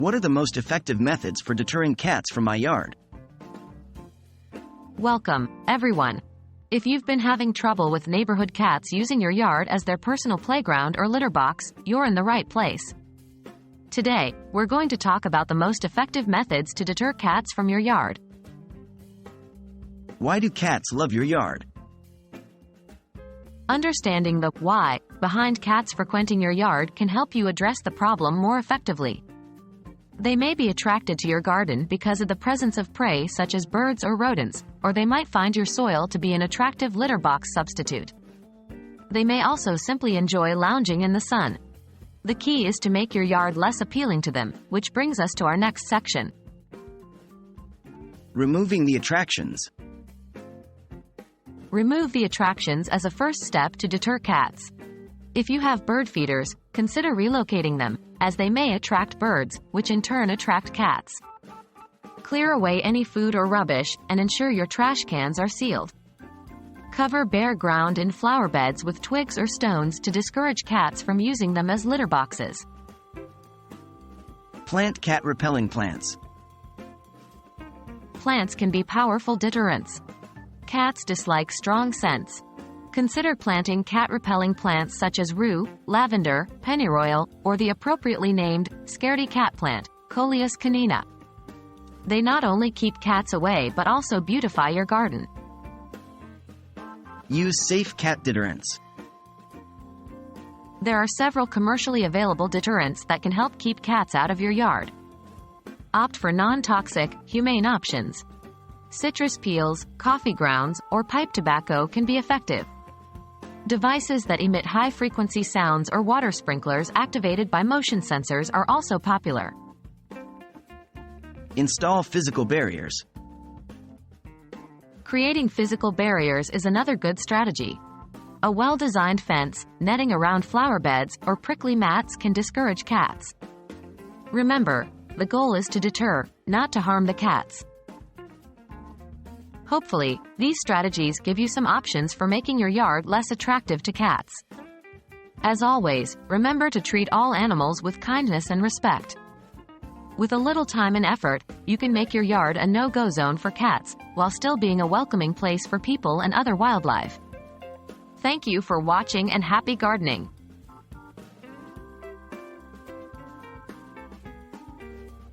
What are the most effective methods for deterring cats from my yard? Welcome, everyone. If you've been having trouble with neighborhood cats using your yard as their personal playground or litter box, you're in the right place. Today, we're going to talk about the most effective methods to deter cats from your yard. Why do cats love your yard? Understanding the why behind cats frequenting your yard can help you address the problem more effectively. They may be attracted to your garden because of the presence of prey such as birds or rodents, or they might find your soil to be an attractive litter box substitute. They may also simply enjoy lounging in the sun. The key is to make your yard less appealing to them, which brings us to our next section. Removing the attractions. Remove the attractions as a first step to deter cats. If you have bird feeders, consider relocating them, as they may attract birds, which in turn attract cats. Clear away any food or rubbish, and ensure your trash cans are sealed. Cover bare ground in flower beds with twigs or stones to discourage cats from using them as litter boxes. Plant cat-repelling plants. Plants can be powerful deterrents. Cats dislike strong scents. Consider planting cat-repelling plants such as rue, lavender, pennyroyal, or the appropriately named scaredy cat plant, Coleus canina. They not only keep cats away but also beautify your garden. Use Safe Cat Deterrents. There are several commercially available deterrents that can help keep cats out of your yard. Opt for non-toxic, humane options. Citrus peels, coffee grounds, or pipe tobacco can be effective. Devices that emit high-frequency sounds or water sprinklers activated by motion sensors are also popular. Install physical barriers. Creating physical barriers is another good strategy. A well-designed fence, netting around flower beds, or prickly mats can discourage cats. Remember, the goal is to deter, not to harm the cats. Hopefully, these strategies give you some options for making your yard less attractive to cats. As always, remember to treat all animals with kindness and respect. With a little time and effort, you can make your yard a no-go zone for cats, while still being a welcoming place for people and other wildlife. Thank you for watching and happy gardening!